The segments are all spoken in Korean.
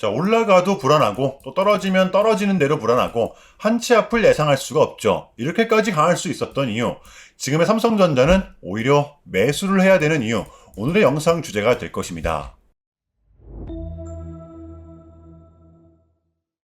자, 올라가도 불안하고 또 떨어지면 떨어지는 대로 불안하고 한 치 앞을 예상할 수가 없죠. 이렇게까지 강할 수 있었던 이유, 지금의 삼성전자는 오히려 매수를 해야 되는 이유, 오늘의 영상 주제가 될 것입니다.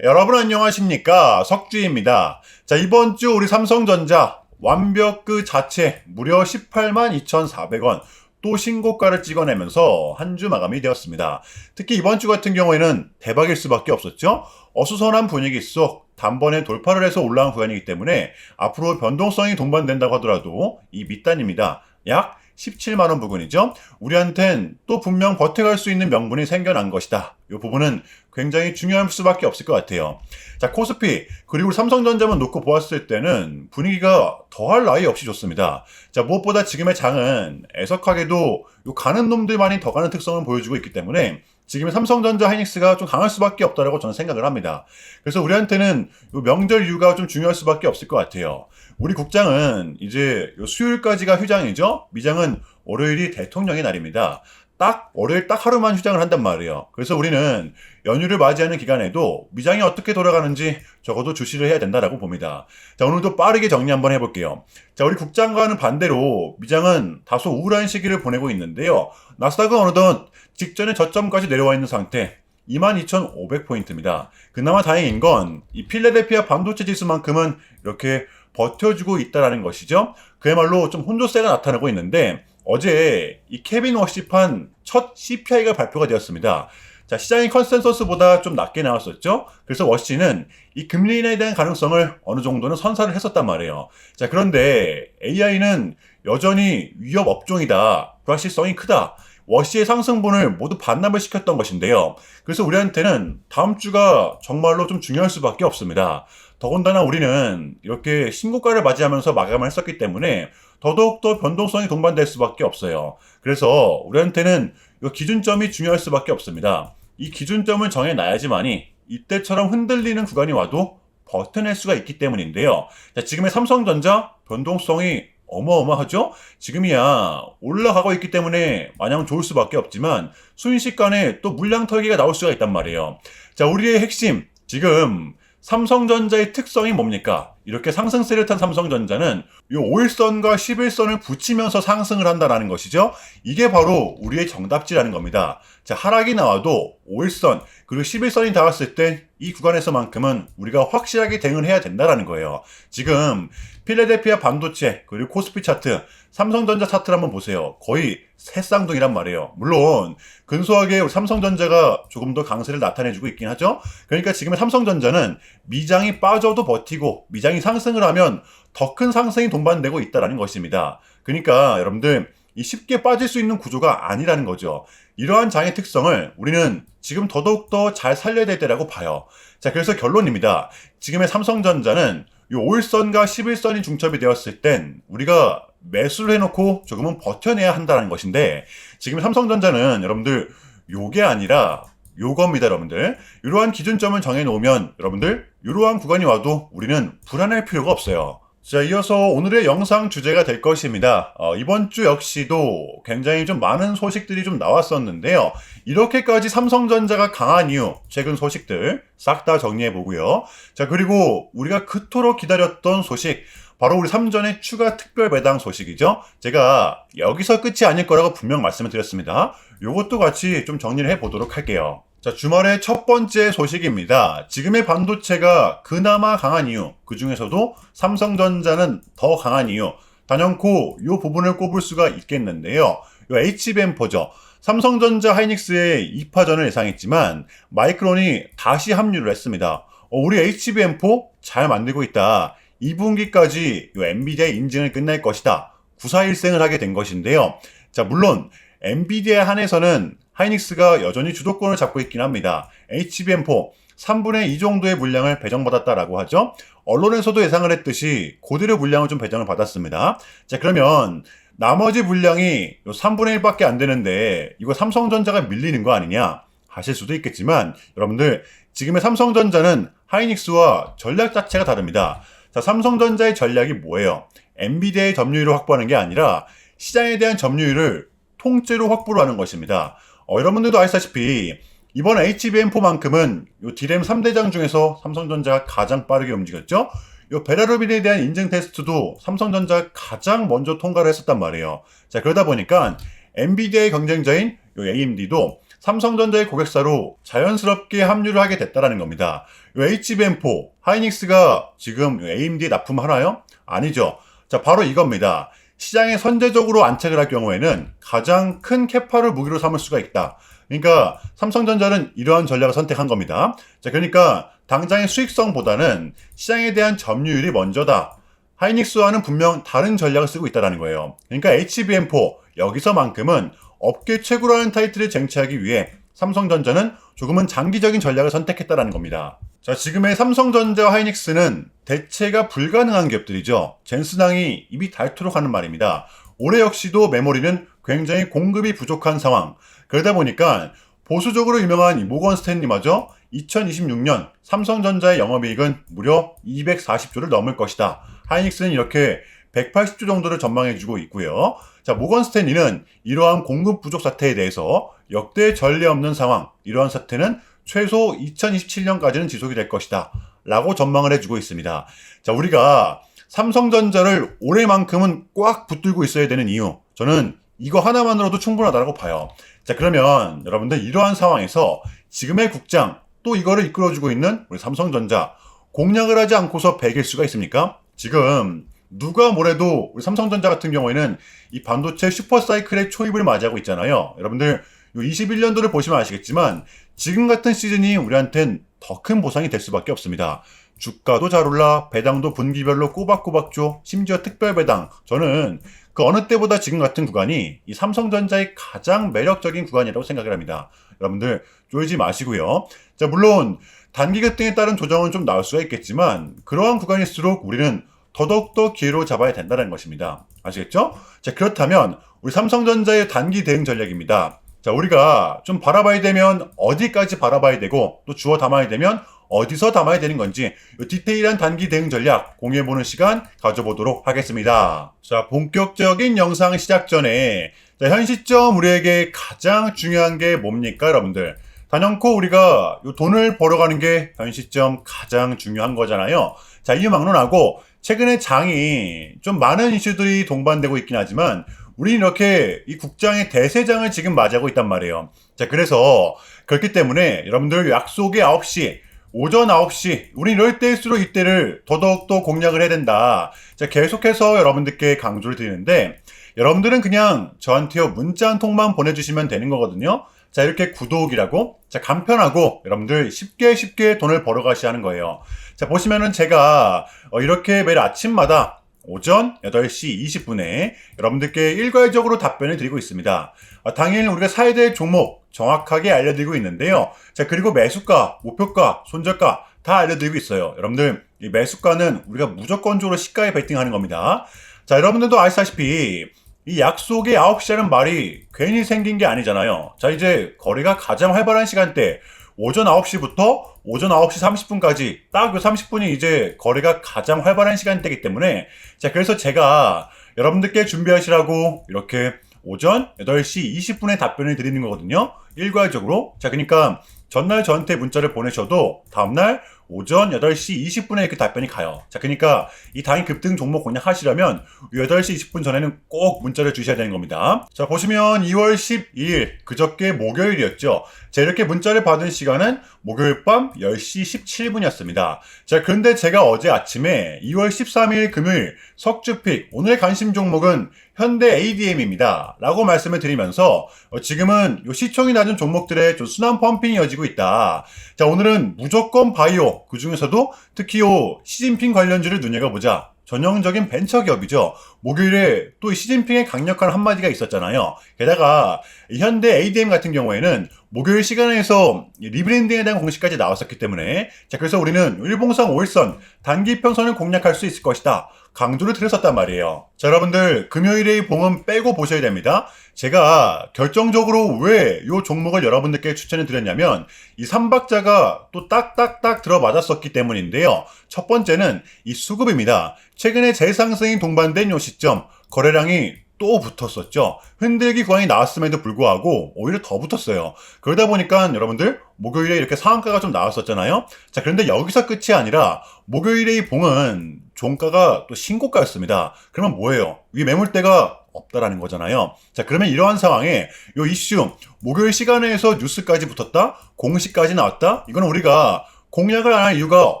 여러분 안녕하십니까? 석주입니다. 자, 이번 주 우리 삼성전자 완벽 그 자체 무려 18만 2,400원 또 신고가를 찍어내면서 한 주 마감이 되었습니다. 특히 이번 주 같은 경우에는 대박일 수밖에 없었죠. 어수선한 분위기 속 단번에 돌파를 해서 올라온 구간이기 때문에 앞으로 변동성이 동반된다고 하더라도 이 밑단입니다. 약 17만원 부근이죠. 우리한텐 또 분명 버텨갈 수 있는 명분이 생겨난 것이다. 이 부분은 굉장히 중요할 수밖에 없을 것 같아요. 자, 코스피 그리고 삼성전자만 놓고 보았을 때는 분위기가 더할 나위 없이 좋습니다. 자, 무엇보다 지금의 장은 애석하게도 요 가는 놈들만이 더 가는 특성을 보여주고 있기 때문에 지금의 삼성전자 하이닉스가 좀 강할 수밖에 없다라고 저는 생각을 합니다. 그래서 우리한테는 요 명절 이유가 좀 중요할 수밖에 없을 것 같아요. 우리 국장은 이제 요 수요일까지가 휴장이죠. 미장은 월요일이 대통령의 날입니다. 딱 월요일 딱 하루만 휴장을 한단 말이에요. 그래서 우리는 연휴를 맞이하는 기간에도 미장이 어떻게 돌아가는지 적어도 주시를 해야 된다라고 봅니다. 자, 오늘도 빠르게 정리 한번 해볼게요. 자, 우리 국장과는 반대로 미장은 다소 우울한 시기를 보내고 있는데요. 나스닥은 어느덧 직전에 저점까지 내려와 있는 상태. 22,500포인트입니다. 그나마 다행인 건 이 필라델피아 반도체 지수만큼은 이렇게 버텨주고 있다라는 것이죠. 그야말로 좀 혼조세가 나타나고 있는데 어제 이 케빈 워시판 첫 CPI가 발표가 되었습니다. 자, 시장의 컨센서스보다 좀 낮게 나왔었죠. 그래서 워시는 이 금리 인하에 대한 가능성을 어느 정도는 선사를 했었단 말이에요. 자, 그런데 AI는 여전히 위협 업종이다. 불확실성이 크다. 워시의 상승분을 모두 반납을 시켰던 것인데요. 그래서 우리한테는 다음 주가 정말로 좀 중요할 수밖에 없습니다. 더군다나 우리는 이렇게 신고가를 맞이하면서 마감을 했었기 때문에 더더욱더 변동성이 동반될 수밖에 없어요. 그래서 우리한테는 이 기준점이 중요할 수밖에 없습니다. 이 기준점을 정해놔야지만이 이때처럼 흔들리는 구간이 와도 버텨낼 수가 있기 때문인데요. 자, 지금의 삼성전자 변동성이 어마어마하죠? 지금이야 올라가고 있기 때문에 마냥 좋을 수밖에 없지만 순식간에 또 물량 털기가 나올 수가 있단 말이에요. 자, 우리의 핵심 지금 삼성전자의 특성이 뭡니까? 이렇게 상승세를 탄 삼성전자는 이 5일선과 11선을 붙이면서 상승을 한다는 것이죠. 이게 바로 우리의 정답지라는 겁니다. 자, 하락이 나와도 5일선 그리고 11선이 닿았을 때 이 구간에서만큼은 우리가 확실하게 대응을 해야 된다는 거예요. 지금 필라델피아 반도체 그리고 코스피 차트, 삼성전자 차트를 한번 보세요. 거의 새쌍둥이란 말이에요. 물론 근소하게 삼성전자가 조금 더 강세를 나타내주고 있긴 하죠. 그러니까 지금의 삼성전자는 미장이 빠져도 버티고 미장이 상승을 하면 더 큰 상승이 동반되고 있다는 것입니다. 그러니까 여러분들 이 쉽게 빠질 수 있는 구조가 아니라는 거죠. 이러한 장의 특성을 우리는 지금 더더욱더 잘 살려야 될 때라고 봐요. 자, 그래서 결론입니다. 지금의 삼성전자는 이 5일선과 11선이 중첩이 되었을 땐 우리가 매수를 해놓고 조금은 버텨내야 한다는 것인데 지금 삼성전자는 여러분들 요게 아니라 요겁니다, 여러분들. 이러한 기준점을 정해놓으면 여러분들 이러한 구간이 와도 우리는 불안할 필요가 없어요. 자, 이어서 오늘의 영상 주제가 될 것입니다. 이번 주 역시도 굉장히 좀 많은 소식들이 좀 나왔었는데요. 이렇게까지 삼성전자가 강한 이유, 최근 소식들 싹 다 정리해 보고요. 자, 그리고 우리가 그토록 기다렸던 소식, 바로 우리 삼전의 추가 특별 배당 소식이죠. 제가 여기서 끝이 아닐 거라고 분명 말씀을 드렸습니다. 요것도 같이 좀 정리를 해 보도록 할게요. 자, 주말의 첫 번째 소식입니다. 지금의 반도체가 그나마 강한 이유, 그 중에서도 삼성전자는 더 강한 이유, 단연코 이 부분을 꼽을 수가 있겠는데요. 이 HBM4죠. 삼성전자 하이닉스의 2파전을 예상했지만 마이크론이 다시 합류를 했습니다. 우리 HBM4 잘 만들고 있다. 2분기까지 엔비디아의 인증을 끝낼 것이다. 구사일생을 하게 된 것인데요. 자, 물론 엔비디아 한에서는 하이닉스가 여전히 주도권을 잡고 있긴 합니다. HBM4 3분의 2 정도의 물량을 배정받았다라고 하죠. 언론에서도 예상을 했듯이 그대로 물량을 좀 배정을 받았습니다. 자, 그러면 나머지 물량이 3분의 1밖에 안 되는데 이거 삼성전자가 밀리는 거 아니냐 하실 수도 있겠지만 여러분들 지금의 삼성전자는 하이닉스와 전략 자체가 다릅니다. 자, 삼성전자의 전략이 뭐예요? 엔비디아의 점유율을 확보하는 게 아니라 시장에 대한 점유율을 통째로 확보를 하는 것입니다. 여러분들도 아시다시피 이번 HBM4만큼은 요 D램 3대장 중에서 삼성전자가 가장 빠르게 움직였죠. 요 베라루빈에 대한 인증 테스트도 삼성전자가 가장 먼저 통과를 했었단 말이에요. 자, 그러다 보니까 엔비디아의 경쟁자인 요 AMD도 삼성전자의 고객사로 자연스럽게 합류를 하게 됐다라는 겁니다. 요 HBM4 하이닉스가 지금 AMD에 납품하나요? 아니죠. 자, 바로 이겁니다. 시장에 선제적으로 안착을 할 경우에는 가장 큰 캐파를 무기로 삼을 수가 있다. 그러니까 삼성전자는 이러한 전략을 선택한 겁니다. 자, 그러니까 당장의 수익성보다는 시장에 대한 점유율이 먼저다. 하이닉스와는 분명 다른 전략을 쓰고 있다는 거예요. 그러니까 HBM4 여기서만큼은 업계 최고라는 타이틀을 쟁취하기 위해 삼성전자는 조금은 장기적인 전략을 선택했다는 겁니다. 자, 지금의 삼성전자와 하이닉스는 대체가 불가능한 기업들이죠. 젠슨항이 입이 닳도록 하는 말입니다. 올해 역시도 메모리는 굉장히 공급이 부족한 상황. 그러다 보니까 보수적으로 유명한 이 모건 스탠리마저 2026년 삼성전자의 영업이익은 무려 240조를 넘을 것이다. 하이닉스는 이렇게 180조 정도를 전망해주고 있고요. 자, 모건 스탠리는 이러한 공급 부족 사태에 대해서 역대 전례 없는 상황, 이러한 사태는 최소 2027년까지는 지속이 될 것이다 라고 전망을 해주고 있습니다. 자, 우리가 삼성전자를 올해만큼은 꽉 붙들고 있어야 되는 이유, 저는 이거 하나만으로도 충분하다고 봐요. 자, 그러면 여러분들 이러한 상황에서 지금의 국장, 또 이거를 이끌어주고 있는 우리 삼성전자, 공략을 하지 않고서 배길 수가 있습니까? 지금 누가 뭐래도 우리 삼성전자 같은 경우에는 이 반도체 슈퍼사이클의 초입을 맞이하고 있잖아요. 여러분들 21년도를 보시면 아시겠지만 지금 같은 시즌이 우리한텐 더 큰 보상이 될 수밖에 없습니다. 주가도 잘 올라, 배당도 분기별로 꼬박꼬박 줘, 심지어 특별 배당. 저는 그 어느 때보다 지금 같은 구간이 이 삼성전자의 가장 매력적인 구간이라고 생각을 합니다. 여러분들 쫄지 마시고요. 자, 물론 단기 급등에 따른 조정은 좀 나올 수가 있겠지만 그러한 구간일수록 우리는 더더욱더 기회로 잡아야 된다는 것입니다. 아시겠죠? 자, 그렇다면 우리 삼성전자의 단기 대응 전략입니다. 자, 우리가 좀 바라봐야 되면 어디까지 바라봐야 되고 또 주워 담아야 되면 어디서 담아야 되는 건지 이 디테일한 단기 대응 전략 공유해보는 시간 가져보도록 하겠습니다. 자, 본격적인 영상 시작 전에 자, 현 시점 우리에게 가장 중요한 게 뭡니까, 여러분들? 단연코 우리가 이 돈을 벌어가는 게 현 시점 가장 중요한 거잖아요. 자, 이 막론하고 최근에 장이 좀 많은 이슈들이 동반되고 있긴 하지만 우리는 이렇게 이 국장의 대세장을 지금 맞이하고 있단 말이에요. 자, 그래서 그렇기 때문에 여러분들 약속의 9시, 오전 9시, 우리 이럴 때일수록 이때를 더더욱더 공략을 해야 된다. 자, 계속해서 여러분들께 강조를 드리는데 여러분들은 그냥 저한테요 문자 한 통만 보내주시면 되는 거거든요. 자, 이렇게 구독이라고 자, 간편하고 여러분들 쉽게 돈을 벌어가셔야 하는 거예요. 자, 보시면은 제가 이렇게 매일 아침마다 오전 8시 20분에 여러분들께 일괄적으로 답변을 드리고 있습니다. 당일 우리가 사야 될 종목 정확하게 알려드리고 있는데요. 자, 그리고 매수가, 목표가, 손절가 다 알려드리고 있어요. 여러분들 이 매수가는 우리가 무조건적으로 시가에 베팅하는 겁니다. 자, 여러분들도 아시다시피 이 약속의 9시라는 말이 괜히 생긴 게 아니잖아요. 자, 이제 거래가 가장 활발한 시간대 오전 9시부터 오전 9시 30분까지 딱 그 30분이 이제 거래가 가장 활발한 시간대이기 때문에 자, 그래서 제가 여러분들께 준비하시라고 이렇게 오전 8시 20분에 답변을 드리는 거거든요. 일괄적으로. 자, 그러니까 전날 저한테 문자를 보내셔도 다음날 오전 8시 20분에 이렇게 답변이 가요. 자, 그러니까 이 당일 급등 종목 공략하시려면 8시 20분 전에는 꼭 문자를 주셔야 되는 겁니다. 자, 보시면 2월 12일 그저께 목요일이었죠. 자, 이렇게 문자를 받은 시간은 목요일 밤 10시 17분이었습니다. 자, 그런데 제가 어제 아침에 2월 13일 금요일 석주픽 오늘의 관심 종목은 현대 ADM입니다. 라고 말씀을 드리면서 지금은 요 시총이 낮은 종목들의 좀 순환 펌핑이 이어지고 있다. 자, 오늘은 무조건 바이오, 그 중에서도 특히 요 시진핑 관련주를 눈여겨보자. 전형적인 벤처 기업이죠. 목요일에 또 시진핑의 강력한 한마디가 있었잖아요. 게다가 현대 ADM 같은 경우에는 목요일 시간에서 리브랜딩에 대한 공식까지 나왔었기 때문에 자, 그래서 우리는 일봉상 5일선 단기 평선을 공략할 수 있을 것이다. 강조를 드렸었단 말이에요. 자, 여러분들 금요일의 봉은 빼고 보셔야 됩니다. 제가 결정적으로 왜 이 종목을 여러분들께 추천해 드렸냐면 이 3박자가 또 딱딱딱 들어맞았었기 때문인데요. 첫 번째는 이 수급입니다. 최근에 재상승이 동반된 이 시점 거래량이 또 붙었었죠. 흔들기 구간이 나왔음에도 불구하고 오히려 더 붙었어요. 그러다 보니까 여러분들 목요일에 이렇게 상한가가 좀 나왔었잖아요. 자, 그런데 여기서 끝이 아니라 목요일에 이 봉은 종가가 또 신고가였습니다. 그러면 뭐예요? 위 매물대가 없다라는 거잖아요. 자, 그러면 이러한 상황에 요 이슈 목요일 시간에서 뉴스까지 붙었다, 공시까지 나왔다. 이건 우리가 공략을 안 할 이유가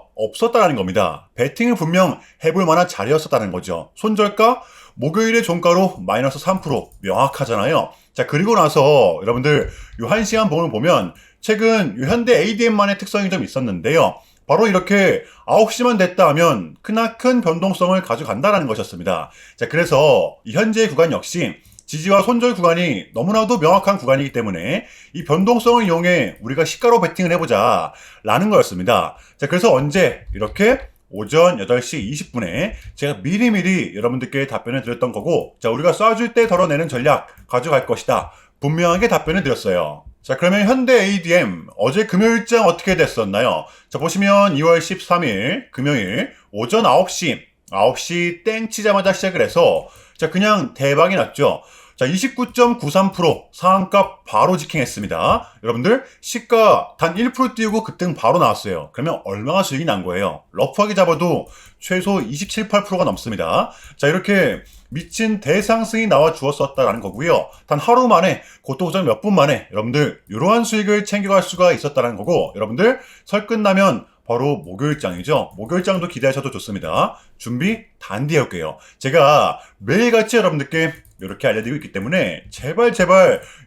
없었다는 겁니다. 배팅을 분명 해볼 만한 자리였었다는 거죠. 손절가 목요일의 종가로 마이너스 3% 명확하잖아요. 자, 그리고 나서 여러분들 요 1시간 봉을 보면 최근 요 현대 ADM만의 특성이 좀 있었는데요. 바로 이렇게 9시만 됐다 하면 크나큰 변동성을 가져간다는 것이었습니다. 자, 그래서 이 현재의 구간 역시 지지와 손절 구간이 너무나도 명확한 구간이기 때문에 이 변동성을 이용해 우리가 시가로 베팅을 해보자 라는 거였습니다. 자, 그래서 언제 이렇게 오전 8시 20분에 제가 미리미리 여러분들께 답변을 드렸던 거고, 자, 우리가 쏴줄 때 덜어내는 전략 가져갈 것이다. 분명하게 답변을 드렸어요. 자, 그러면 현대 ADM 어제 금요일장 어떻게 됐었나요? 자, 보시면 2월 13일 금요일 오전 9시 땡 치자마자 시작을 해서 자, 그냥 대박이 났죠. 자, 29.93% 상한가 바로 직행했습니다. 여러분들 시가 단 1% 띄우고 급등 바로 나왔어요. 그러면 얼마나 수익이 난 거예요? 러프하게 잡아도 최소 27, 8%가 넘습니다. 자, 이렇게 미친 대상승이 나와 주었었다라는 거고요. 단 하루 만에, 그것도 몇 분 만에 여러분들 이러한 수익을 챙겨갈 수가 있었다는 거고, 여러분들 설 끝나면 바로 목요일장이죠. 목요일장도 기대하셔도 좋습니다. 준비 단디 해올게요. 제가 매일같이 여러분들께 이렇게 알려드리고 있기 때문에 제발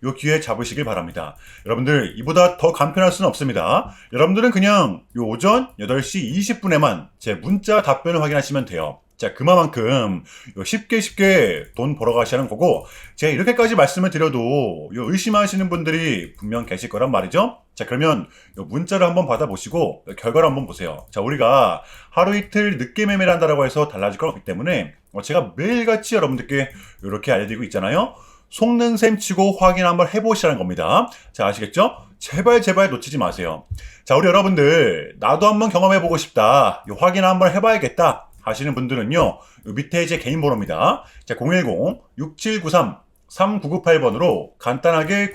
요 기회 잡으시길 바랍니다. 여러분들 이보다 더 간편할 수는 없습니다. 여러분들은 그냥 요 오전 8시 20분에만 제 문자 답변을 확인하시면 돼요. 자, 그만큼 쉽게 돈 벌어 가시는 거고, 제가 이렇게까지 말씀을 드려도 의심하시는 분들이 분명 계실 거란 말이죠. 자, 그러면 문자를 한번 받아보시고 결과를 한번 보세요. 자, 우리가 하루 이틀 늦게 매매를 한다라고 해서 달라질 건 없기 때문에 제가 매일같이 여러분들께 이렇게 알려드리고 있잖아요. 속는 셈 치고 확인 한번 해보시라는 겁니다. 자, 아시겠죠? 제발 놓치지 마세요. 자, 우리 여러분들 나도 한번 경험해보고 싶다, 확인 한번 해봐야겠다 하시는 분들은요, 밑에 제 개인 번호입니다. 자, 010-6793-3998번으로 간단하게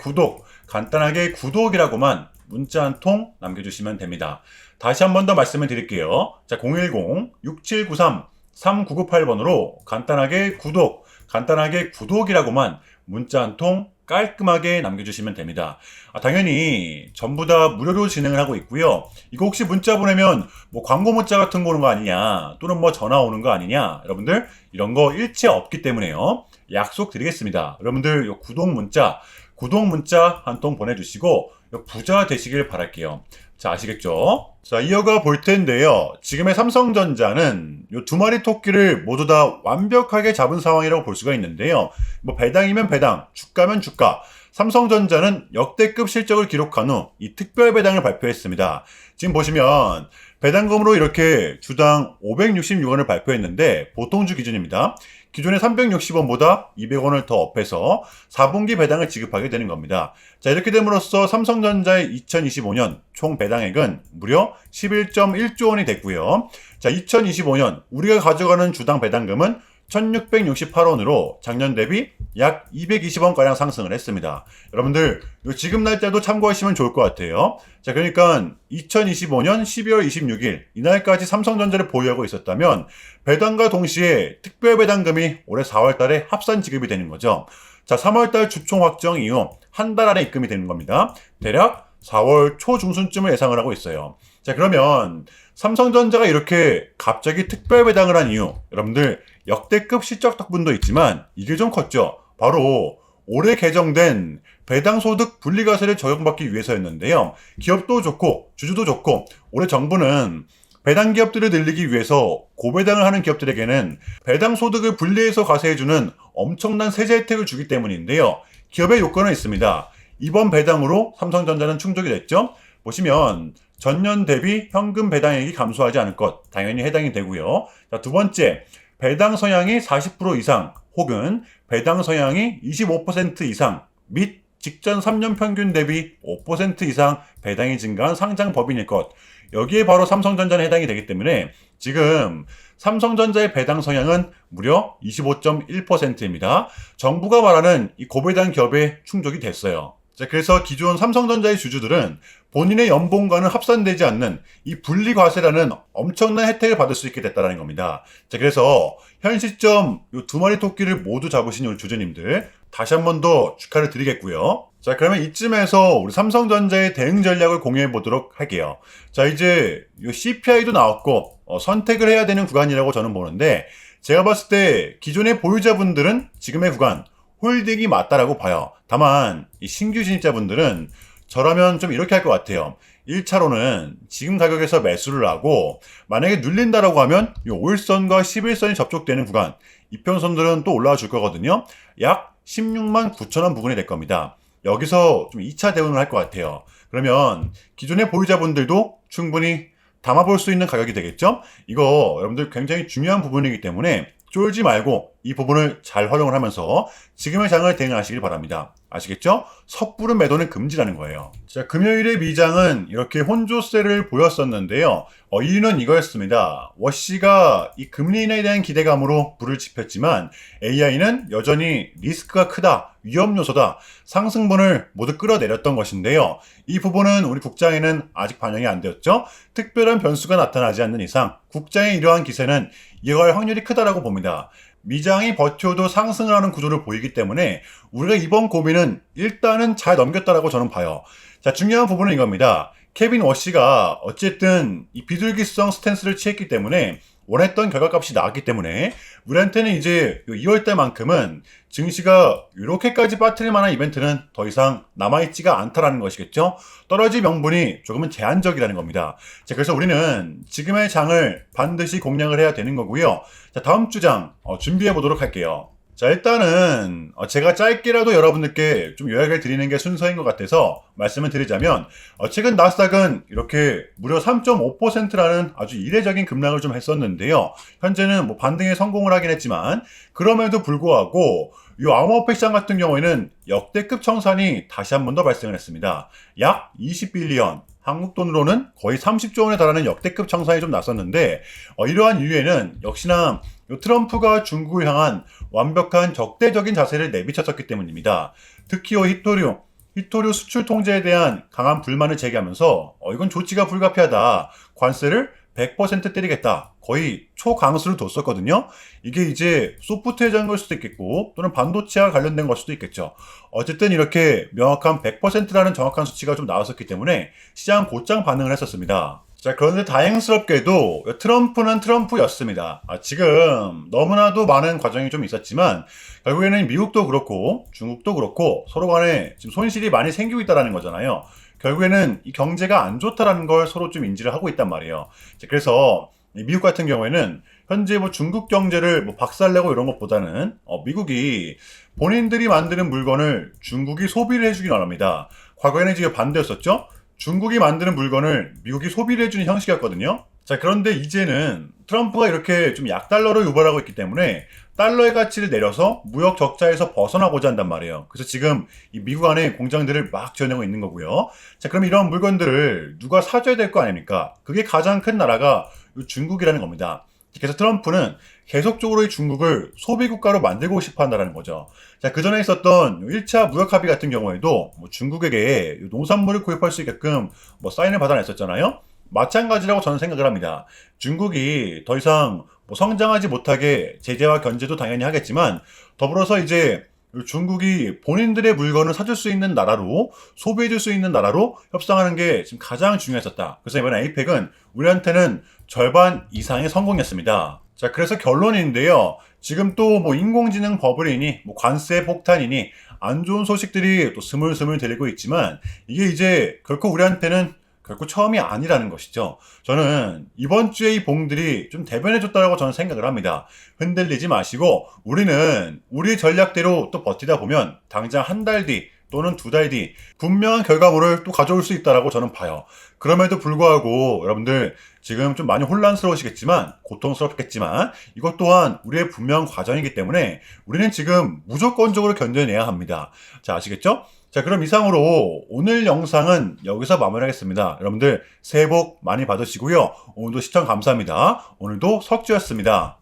구독이라고만 문자 한 통 남겨주시면 됩니다. 다시 한 번 더 말씀을 드릴게요. 자, 010-6793-3998번으로 간단하게 구독이라고만 문자 한 통 깔끔하게 남겨주시면 됩니다. 당연히 전부 다 무료로 진행을 하고 있고요. 이거 혹시 문자 보내면 광고 문자 같은 거 오는 거 아니냐, 또는 전화 오는 거 아니냐, 여러분들 이런 거 일체 없기 때문에요. 약속 드리겠습니다. 여러분들 요 구독 문자 한 통 보내주시고 부자 되시길 바랄게요. 자, 아시겠죠? 자, 이어가 볼 텐데요. 지금의 삼성전자는 요 두 마리 토끼를 모두 다 완벽하게 잡은 상황이라고 볼 수가 있는데요. 배당이면 배당, 주가면 주가. 삼성전자는 역대급 실적을 기록한 후 이 특별 배당을 발표했습니다. 지금 보시면 배당금으로 이렇게 주당 566원을 발표했는데 보통주 기준입니다. 기존의 360원보다 200원을 더 업해서 4분기 배당을 지급하게 되는 겁니다. 자, 이렇게 됨으로써 삼성전자의 2025년 총 배당액은 무려 11.1조 원이 됐고요. 자, 2025년 우리가 가져가는 주당 배당금은 1668원으로 작년 대비 약 220원가량 상승을 했습니다. 여러분들 지금 날짜도 참고하시면 좋을 것 같아요. 자, 그러니까 2025년 12월 26일 이날까지 삼성전자를 보유하고 있었다면 배당과 동시에 특별 배당금이 올해 4월 달에 합산 지급이 되는 거죠. 자, 3월 달 주총 확정 이후 한 달 안에 입금이 되는 겁니다. 대략 4월 초중순쯤을 예상을 하고 있어요. 자, 그러면 삼성전자가 이렇게 갑자기 특별 배당을 한 이유, 여러분들 역대급 실적 덕분도 있지만 이게 좀 컸죠. 바로 올해 개정된 배당소득 분리과세를 적용받기 위해서였는데요. 기업도 좋고 주주도 좋고 올해 정부는 배당 기업들을 늘리기 위해서 고배당을 하는 기업들에게는 배당소득을 분리해서 과세해주는 엄청난 세제 혜택을 주기 때문인데요. 기업의 요건은 있습니다. 이번 배당으로 삼성전자는 충족이 됐죠. 보시면 전년 대비 현금 배당액이 감소하지 않을 것, 당연히 해당이 되고요. 자, 두 번째, 배당 성향이 40% 이상 혹은 배당 성향이 25% 이상 및 직전 3년 평균 대비 5% 이상 배당이 증가한 상장 법인일 것. 여기에 바로 삼성전자는 해당이 되기 때문에 지금 삼성전자의 배당 성향은 무려 25.1%입니다. 정부가 말하는 이 고배당 기업에 충족이 됐어요. 자, 그래서 기존 삼성전자의 주주들은 본인의 연봉과는 합산되지 않는 이 분리과세라는 엄청난 혜택을 받을 수 있게 됐다는 겁니다. 자, 그래서 현 시점 이 두 마리 토끼를 모두 잡으신 우리 주주님들 다시 한 번 더 축하를 드리겠고요. 자, 그러면 이쯤에서 우리 삼성전자의 대응 전략을 공유해 보도록 할게요. 자, 이제 이 CPI도 나왔고 선택을 해야 되는 구간이라고 저는 보는데, 제가 봤을 때 기존의 보유자분들은 지금의 구간 홀딩이 맞다라고 봐요. 다만 이 신규 진입자분들은 저라면 좀 이렇게 할 것 같아요. 1차로는 지금 가격에서 매수를 하고, 만약에 눌린다라고 하면 이 5일선과 11선이 접촉되는 구간, 이평선들은 또 올라와 줄 거거든요. 약 16만 9천 원 부근이 될 겁니다. 여기서 좀 2차 대응을 할 것 같아요. 그러면 기존의 보유자분들도 충분히 담아볼 수 있는 가격이 되겠죠? 이거 여러분들 굉장히 중요한 부분이기 때문에 쫄지 말고 이 부분을 잘 활용을 하면서 지금의 장을 대응하시길 바랍니다. 아시겠죠? 섣부른 매도는 금지라는 거예요. 자, 금요일의 미장은 이렇게 혼조세를 보였었는데요. 이유는 이거였습니다. 워시가 이 금리 인하에 대한 기대감으로 불을 지폈지만 AI는 여전히 리스크가 크다, 위험 요소다, 상승분을 모두 끌어내렸던 것인데요. 이 부분은 우리 국장에는 아직 반영이 안 되었죠. 특별한 변수가 나타나지 않는 이상 국장의 이러한 기세는 이어갈 확률이 크다라고 봅니다. 미장이 버텨도 상승을 하는 구조를 보이기 때문에 우리가 이번 고민은 일단은 잘 넘겼다라고 저는 봐요. 자, 중요한 부분은 이겁니다. 케빈 워시가 어쨌든 이 비둘기성 스탠스를 취했기 때문에 원했던 결과값이 나왔기 때문에 우리한테는 이제 2월달만큼은 증시가 이렇게까지 빠뜨릴 만한 이벤트는 더 이상 남아있지가 않다라는 것이겠죠. 떨어질 명분이 조금은 제한적이라는 겁니다. 자, 그래서 우리는 지금의 장을 반드시 공략을 해야 되는 거고요. 자, 다음 주장 준비해 보도록 할게요. 자, 일단은 제가 짧게라도 여러분들께 좀 요약을 드리는 게 순서인 것 같아서 말씀을 드리자면, 최근 나스닥은 이렇게 무려 3.5%라는 아주 이례적인 급락을 좀 했었는데요. 현재는 뭐 반등에 성공을 하긴 했지만 그럼에도 불구하고 이 암호화폐 시장 같은 경우에는 역대급 청산이 다시 한 번 더 발생을 했습니다. 약 20빌리언, 한국 돈으로는 거의 30조 원에 달하는 역대급 청산이 좀 났었는데, 이러한 이유에는 역시나 트럼프가 중국을 향한 완벽한 적대적인 자세를 내비쳤었기 때문입니다. 특히 히토류 수출 통제에 대한 강한 불만을 제기하면서 이건 조치가 불가피하다, 관세를 100% 때리겠다, 거의 초강수를 뒀었거든요. 이게 이제 소프트웨어 장인 걸 수도 있겠고 또는 반도체와 관련된 걸 수도 있겠죠. 어쨌든 이렇게 명확한 100%라는 정확한 수치가 좀 나왔었기 때문에 시장 곧장 반응을 했었습니다. 자, 그런데 다행스럽게도 트럼프는 트럼프였습니다. 지금 너무나도 많은 과정이 좀 있었지만 결국에는 미국도 그렇고 중국도 그렇고 서로 간에 지금 손실이 많이 생기고 있다는 거잖아요. 결국에는 이 경제가 안 좋다라는 걸 서로 좀 인지를 하고 있단 말이에요. 자, 그래서 미국 같은 경우에는 현재 뭐 중국 경제를 뭐 박살내고 이런 것보다는 미국이 본인들이 만드는 물건을 중국이 소비를 해주긴 원합니다. 과거에는 지금 반대였었죠. 중국이 만드는 물건을 미국이 소비를 해주는 형식이었거든요. 자, 그런데 이제는 트럼프가 이렇게 좀 약달러를 유발하고 있기 때문에 달러의 가치를 내려서 무역 적자에서 벗어나고자 한단 말이에요. 그래서 지금 이 미국 안에 공장들을 막 지어내고 있는 거고요. 자, 그럼 이런 물건들을 누가 사줘야 될 거 아닙니까? 그게 가장 큰 나라가 중국이라는 겁니다. 그래서 트럼프는 계속적으로 이 중국을 소비국가로 만들고 싶어 한다는 거죠. 자, 그 전에 있었던 1차 무역 합의 같은 경우에도 뭐 중국에게 농산물을 구입할 수 있게끔 뭐 사인을 받아냈었잖아요. 마찬가지라고 저는 생각을 합니다. 중국이 더 이상 뭐 성장하지 못하게 제재와 견제도 당연히 하겠지만 더불어서 이제 중국이 본인들의 물건을 사줄 수 있는 나라로, 소비해줄 수 있는 나라로 협상하는 게 지금 가장 중요했었다. 그래서 이번에 에이펙은 우리한테는 절반 이상의 성공이었습니다. 자, 그래서 결론인데요. 지금 또 뭐 인공지능 버블이니 뭐 관세 폭탄이니 안 좋은 소식들이 또 스물스물 들리고 있지만 이게 이제 결코 우리한테는 결코 처음이 아니라는 것이죠. 저는 이번 주에 이 봉들이 좀 대변해줬다고 저는 생각을 합니다. 흔들리지 마시고 우리는 우리 전략대로 또 버티다 보면 당장 한 달 뒤 또는 두 달 뒤 분명한 결과물을 또 가져올 수 있다고 저는 봐요. 그럼에도 불구하고 여러분들 지금 좀 많이 혼란스러우시겠지만 고통스럽겠지만 이것 또한 우리의 분명한 과정이기 때문에 우리는 지금 무조건적으로 견뎌내야 합니다. 자, 아시겠죠? 자, 그럼 이상으로 오늘 영상은 여기서 마무리하겠습니다. 여러분들 새해 복 많이 받으시고요. 오늘도 시청 감사합니다. 오늘도 석주였습니다.